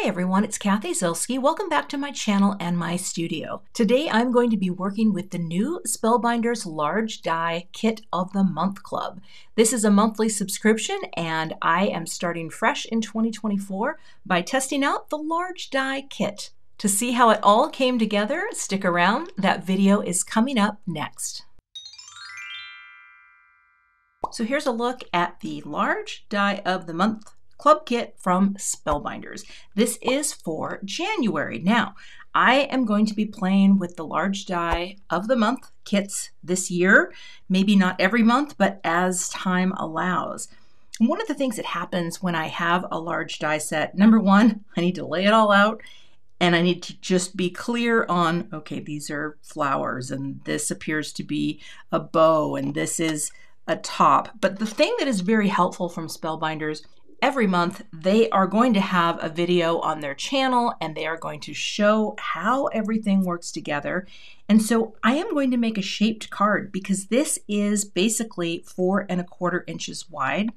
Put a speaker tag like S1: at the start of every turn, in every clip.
S1: Hey everyone, it's Cathy Zielske. Welcome back to my channel and my studio. Today I'm going to be working with the new Spellbinders Large Die Kit of the Month Club. This is a monthly subscription and I am starting fresh in 2024 by testing out the Large Die Kit. To see how it all came together, stick around. That video is coming up next. So here's a look at the Large Die of the Month Club Kit from Spellbinders. This is for January. Now, I am going to be playing with the Large Die of the Month kits this year. Maybe not every month, but as time allows. And one of the things that happens when I have a large die set, number one, I need to lay it all out and I need to just be clear on, okay, these are flowers and this appears to be a bow and this is a top. But the thing that is very helpful from Spellbinders, every month they are going to have a video on their channel and they are going to show how everything works together. And so I am going to make a shaped card because this is basically 4 1/4 inches wide.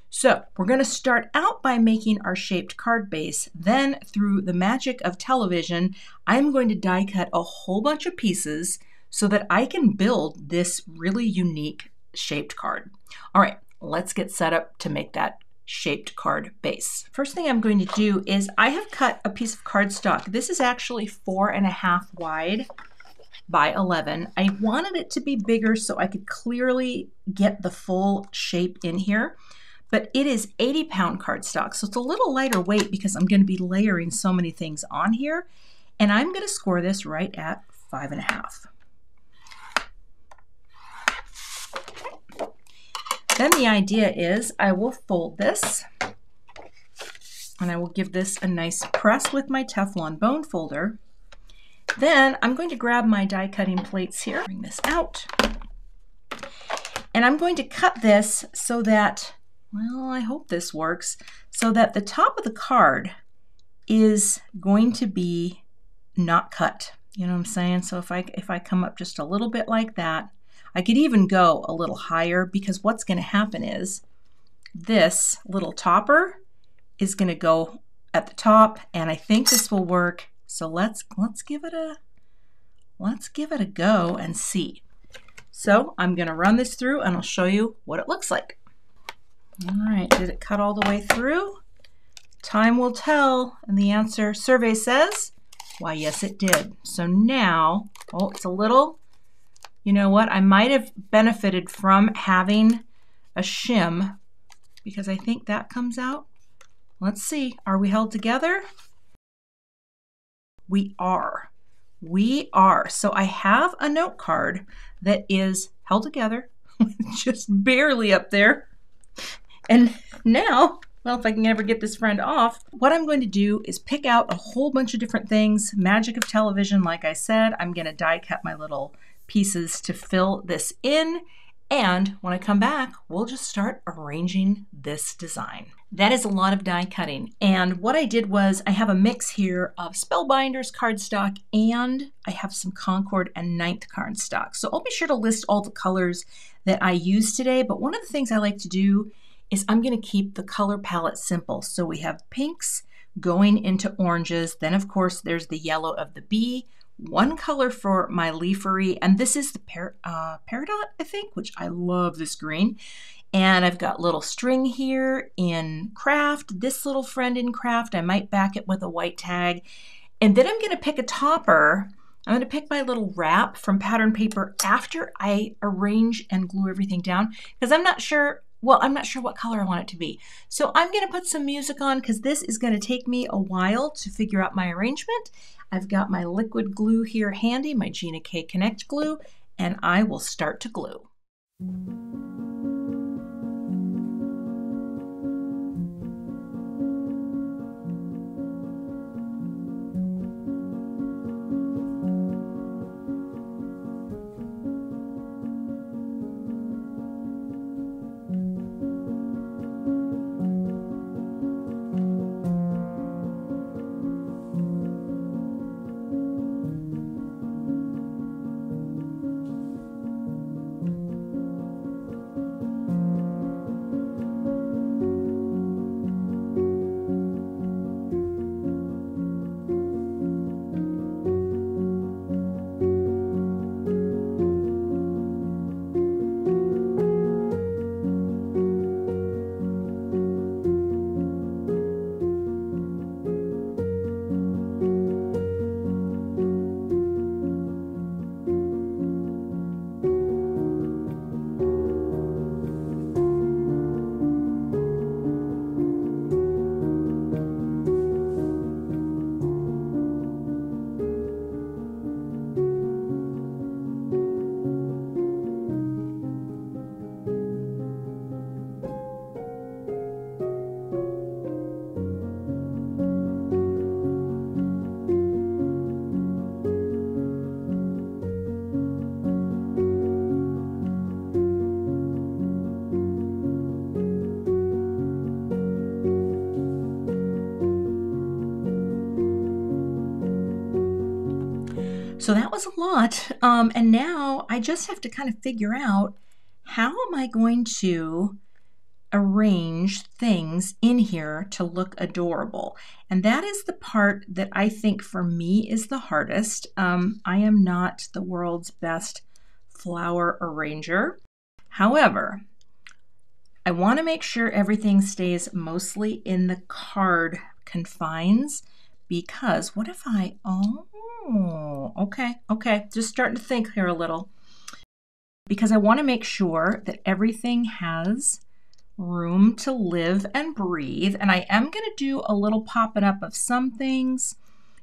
S1: So we're going to start out by making our shaped card base. Then through the magic of television, I'm going to die cut a whole bunch of pieces so that I can build this really unique shaped card. All right, let's get set up to make that shaped card base. First thing I'm going to do is I have cut a piece of cardstock. This is actually 4 1/2 wide by 11. I wanted it to be bigger so I could clearly get the full shape in here, but it is 80-pound cardstock, so it's a little lighter weight because I'm going to be layering so many things on here, and I'm going to score this right at 5 1/2. Then the idea is I will fold this and I will give this a nice press with my Teflon bone folder. Then I'm going to grab my die cutting plates here, bring this out, and I'm going to cut this so that, well, I hope this works, so that the top of the card is going to be not cut. You know what I'm saying? So if I come up just a little bit like that, I could even go a little higher because what's going to happen is this little topper is going to go at the top, and I think this will work. So let's give it a go and see. So I'm going to run this through and I'll show you what it looks like. All right, did it cut all the way through? Time will tell, and the answer survey says, why, yes, it did. So now, oh, it's a little. You know what? I might have benefited from having a shim because I think that comes out. Let's see. Are we held together? We are. We are. So I have a note card that is held together, just barely up there. And now, well, if I can ever get this friend off, what I'm going to do is pick out a whole bunch of different things. Magic of television, like I said, I'm going to die cut my little pieces to fill this in, and when I come back we'll just start arranging this design. That is a lot of die cutting, and what I did was I have a mix here of Spellbinders cardstock and I have some Concord and 9th cardstock, so I'll be sure to list all the colors that I use today. But one of the things I like to do is I'm going to keep the color palette simple. So we have pinks going into oranges, then of course there's the yellow of the bee, one color for my leafery, and this is the Peridot, I think, which I love this green. And I've got little string here in Kraft, this little friend in Kraft. I might back it with a white tag. And then I'm going to pick a topper. I'm going to pick my little wrap from pattern paper after I arrange and glue everything down, because I'm not sure what color I want it to be. So I'm going to put some music on because this is going to take me a while to figure out my arrangement. I've got my liquid glue here handy, my Gina K Connect glue, and I will start to glue. So that was a lot. And now I just have to kind of figure out, how am I going to arrange things in here to look adorable? And that is the part that I think for me is the hardest. I am not the world's best flower arranger. However, I want to make sure everything stays mostly in the card confines, because what if okay, just starting to think here a little, because I want to make sure that everything has room to live and breathe. And I am going to do a little popping up of some things.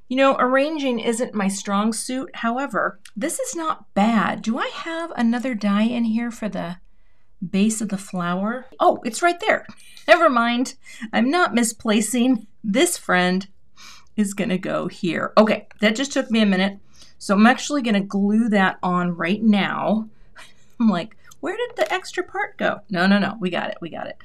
S1: You know, arranging isn't my strong suit. However, this is not bad. Do I have another die in here for the base of the flower? Oh, it's right there. Never mind. I'm not misplacing. This friend is going to go here. Okay, that just took me a minute. So I'm actually going to glue that on right now. I'm like, where did the extra part go? No, we got it.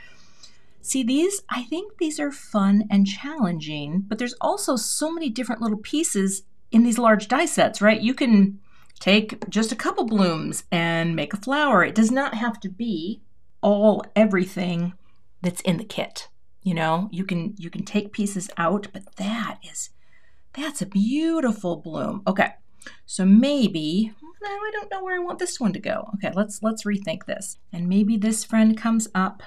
S1: See, these, I think these are fun and challenging, but there's also so many different little pieces in these large die sets, right? You can take just a couple blooms and make a flower. It does not have to be everything that's in the kit. You know, you can take pieces out, but that's a beautiful bloom. Okay, so maybe, no, I don't know where I want this one to go. Okay, let's rethink this. And maybe this friend comes up,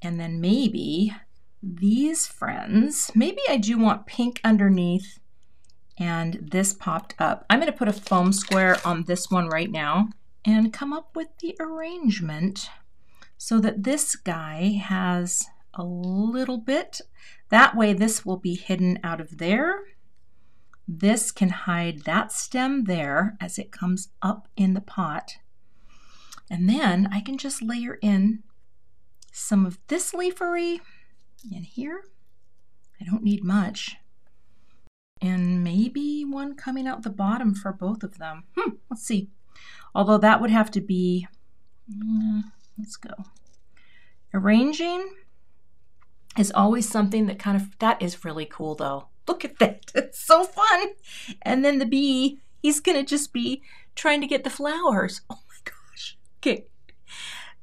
S1: and then maybe these friends, maybe I do want pink underneath and this popped up. I'm going to put a foam square on this one right now and come up with the arrangement so that this guy has a little bit. That way this will be hidden out of there. This can hide that stem there as it comes up in the pot. And then I can just layer in some of this leafery in here. I don't need much. And maybe one coming out the bottom for both of them. Let's see. Although that would have to be, let's go. Arranging is always something that that is really cool though. Look at that, it's so fun. And then the bee, he's gonna just be trying to get the flowers. Oh my gosh. Okay,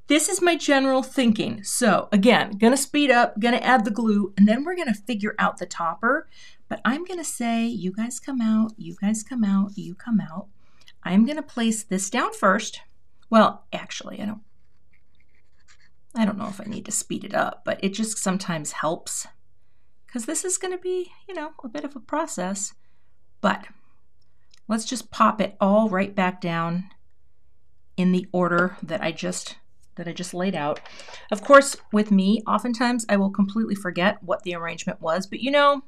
S1: this is my general thinking. So again, gonna speed up, gonna add the glue, and then we're gonna figure out the topper. But I'm gonna say, you guys come out, you guys come out, you come out. I'm gonna place this down first. Well, actually, I don't know if I need to speed it up, but it just sometimes helps, because this is going to be, you know, a bit of a process. But let's just pop it all right back down in the order that I just laid out. Of course, with me, oftentimes I will completely forget what the arrangement was, but you know,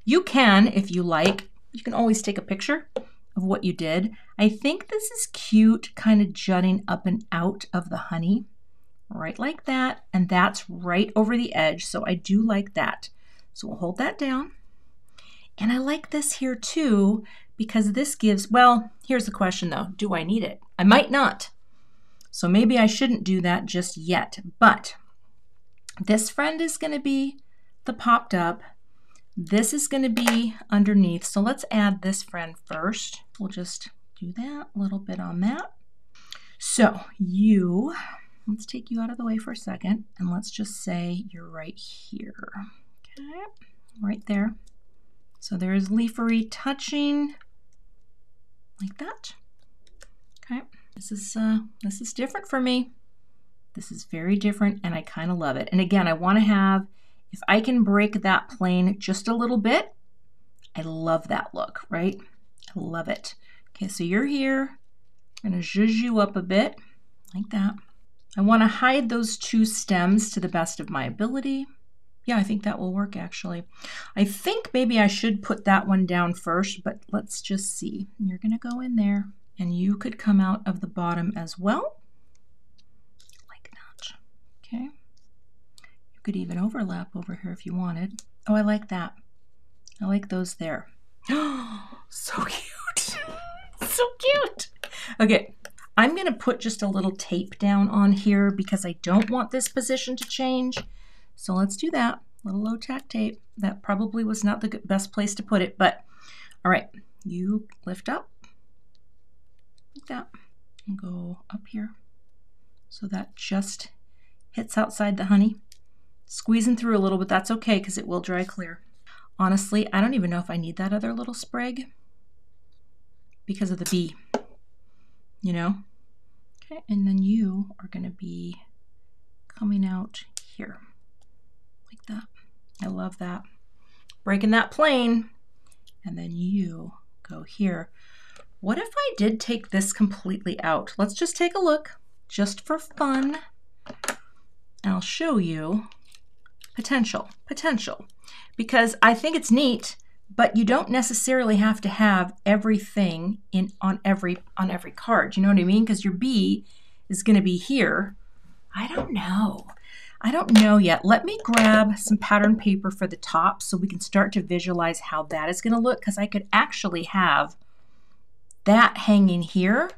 S1: you can, if you like, you can always take a picture of what you did. I think this is cute, kind of jutting up and out of the honey. Right like that, and that's right over the edge, so I do like that. So we'll hold that down. And I like this here too, because this gives, well, here's the question though, do I need it? I might not. So maybe I shouldn't do that just yet, but this friend is gonna be the popped up. This is gonna be underneath, so let's add this friend first. We'll just do that, a little bit on that. So let's take you out of the way for a second, and let's just say you're right here. Okay, right there. So there's leafery touching like that. Okay, this is different for me. This is very different, and I kind of love it. And again, I want to have, if I can break that plane just a little bit, I love that look, right? I love it. Okay, so you're here. I'm gonna zhuzh you up a bit like that. I want to hide those two stems to the best of my ability. Yeah, I think that will work actually. I think maybe I should put that one down first, but let's just see. You're going to go in there, and you could come out of the bottom as well, like that. Okay. You could even overlap over here if you wanted. Oh, I like that. I like those there. Oh, so cute. So cute. Okay. I'm going to put just a little tape down on here because I don't want this position to change. So let's do that. A little low tack tape. That probably was not the best place to put it, but all right. you lift up like that and go up here. So that just hits outside the honey. Squeezing through a little, but that's okay because it will dry clear. Honestly, I don't even know if I need that other little sprig because of the bee, you know? Okay, and then you are gonna be coming out here like that. I love that. Breaking that plane, and then you go here. What if I did take this completely out? Let's just take a look, just for fun. And I'll show you potential, because I think it's neat, but you don't necessarily have to have everything on every card. You know what I mean? Because your bee is going to be here. I don't know yet. Let me grab some pattern paper for the top so we can start to visualize how that is going to look, because I could actually have that hanging here,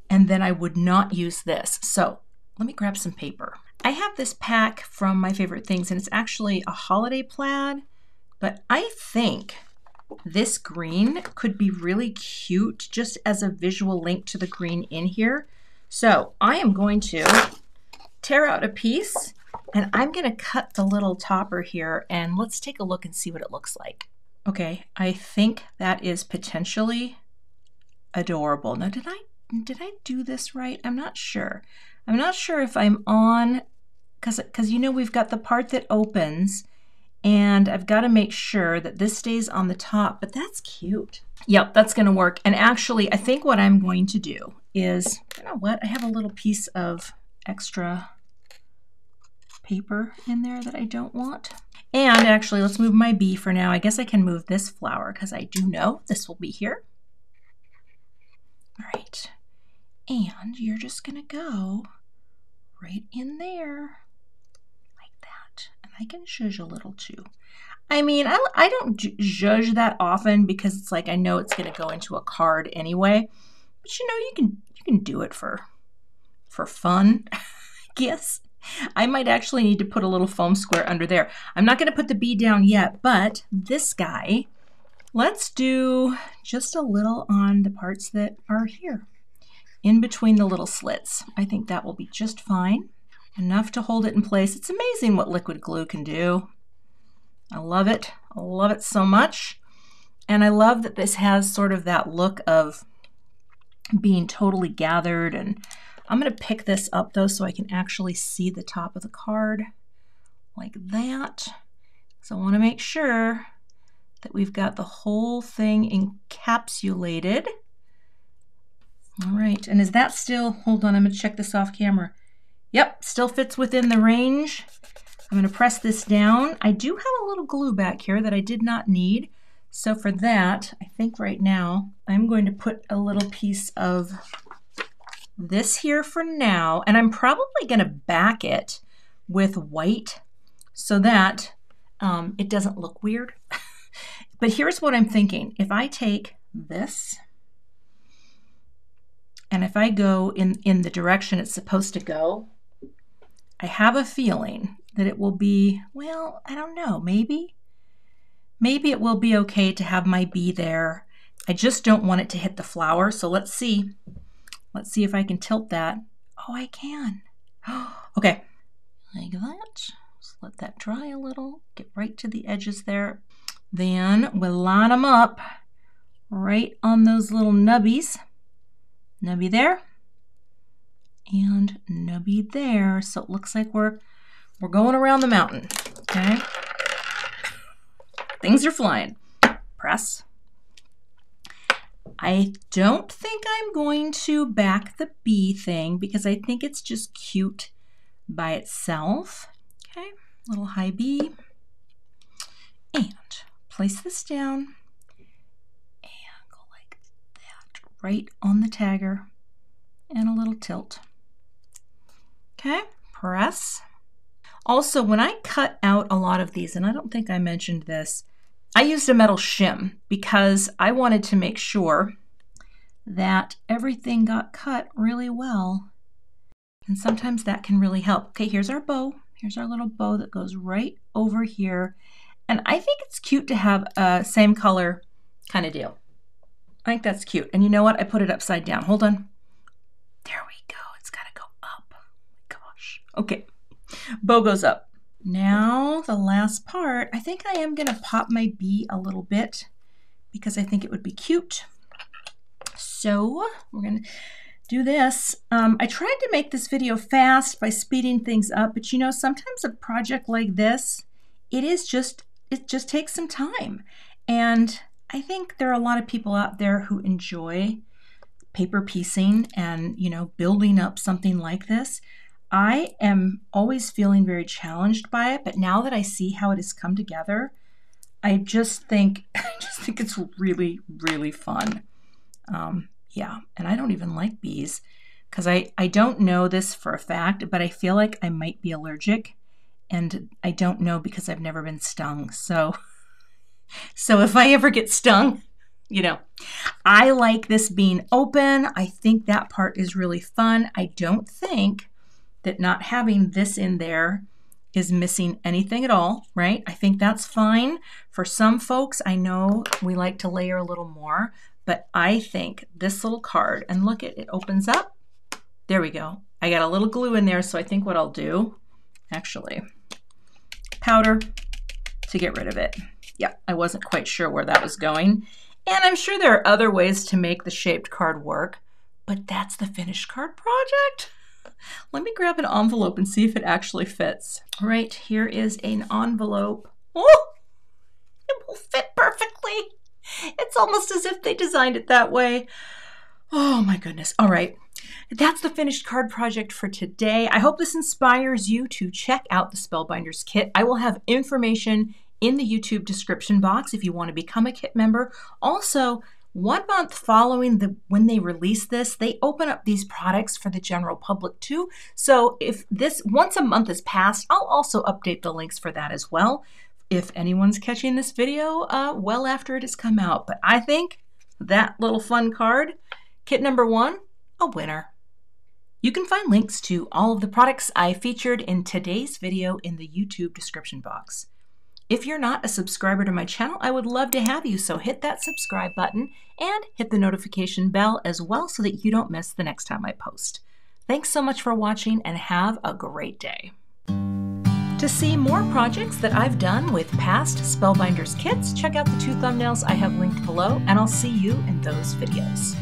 S1: and then I would not use this. So let me grab some paper. I have this pack from My Favorite Things, and it's actually a holiday plaid, but I think this green could be really cute just as a visual link to the green in here. So I am going to tear out a piece, and I'm going to cut the little topper here, and let's take a look and see what it looks like. Okay, I think that is potentially adorable. Now, did I do this right? I'm not sure. I'm not sure if I'm on, because you know we've got the part that opens, and I've got to make sure that this stays on the top, but that's cute. Yep, that's going to work. And actually, I think what I'm going to do is, you know what, I have a little piece of extra paper in there that I don't want. And actually, let's move my bee for now. I guess I can move this flower because I do know this will be here. All right, and you're just going to go right in there like that. And I can zhuzh a little too. I mean, I don't zhuzh that often because it's like I know it's going to go into a card anyway. But you know, you can do it for fun, I guess. I might actually need to put a little foam square under there. I'm not going to put the bee down yet, but this guy, let's do just a little on the parts that are here, in between the little slits. I think that will be just fine. Enough to hold it in place. It's amazing what liquid glue can do. I love it. I love it so much. And I love that this has sort of that look of being totally gathered. And I'm going to pick this up though so I can actually see the top of the card like that. So I want to make sure that we've got the whole thing encapsulated. All right, and is that still, hold on, I'm going to check this off camera. Yep, still fits within the range. I'm going to press this down. I do have a little glue back here that I did not need. So for that, I think right now, I'm going to put a little piece of this here for now, and I'm probably going to back it with white so that it doesn't look weird. But here's what I'm thinking. If I take this, and if I go in the direction it's supposed to go, I have a feeling that it will be, well, I don't know, maybe it will be okay to have my bee there. I just don't want it to hit the flower, so let's see. Let's see if I can tilt that. Oh, I can. Okay, like that. Just let that dry a little, get right to the edges there. Then we'll line them up right on those little nubbies. Nubby there and nubby there. So it looks like we're going around the mountain, okay? Things are flying. Press. I don't think I'm going to back the bee thing because I think it's just cute by itself. Okay, little high bee. And place this down and go like that right on the tagger and a little tilt. Okay, press. Also, when I cut out a lot of these, and I don't think I mentioned this, I used a metal shim because I wanted to make sure that everything got cut really well. And sometimes that can really help. Okay, here's our bow. Here's our little bow that goes right over here. And I think it's cute to have a same color kind of deal. I think that's cute. And you know what? I put it upside down. Hold on. There we go. It's got to go up. Gosh. Okay. Bow goes up. Now the last part. I think I am going to pop my bee a little bit because I think it would be cute. So we're going to do this. I tried to make this video fast by speeding things up, but you know, sometimes a project like this, it just takes some time. And I think there are a lot of people out there who enjoy paper piecing and, you know, building up something like this. I am always feeling very challenged by it, but now that I see how it has come together, I just think it's really, really fun. Yeah, and I don't even like bees because I don't know this for a fact, but I feel like I might be allergic, and I don't know because I've never been stung. So if I ever get stung, you know, I like this being open. I think that part is really fun. I don't think that not having this in there is missing anything at all, right? I think that's fine. For some folks, I know we like to layer a little more, but I think this little card, and look, it opens up. There we go. I got a little glue in there, so I think what I'll do, actually, powder to get rid of it. Yeah, I wasn't quite sure where that was going. And I'm sure there are other ways to make the shaped card work, but that's the finished card project. Let me grab an envelope and see if it actually fits. All right, here is an envelope. Oh, it will fit perfectly. It's almost as if they designed it that way. Oh my goodness. All right. That's the finished card project for today. I hope this inspires you to check out the Spellbinders kit. I will have information in the YouTube description box if you want to become a kit member. Also, 1 month following when they release this, they open up these products for the general public too. So if this, once a month has passed, I'll also update the links for that as well, if anyone's catching this video well after it has come out. But I think that little fun card, kit number 1, a winner. You can find links to all of the products I featured in today's video in the YouTube description box. If you're not a subscriber to my channel, I would love to have you, so hit that subscribe button and hit the notification bell as well so that you don't miss the next time I post. Thanks so much for watching and have a great day. To see more projects that I've done with past Spellbinders kits, check out the 2 thumbnails I have linked below, and I'll see you in those videos.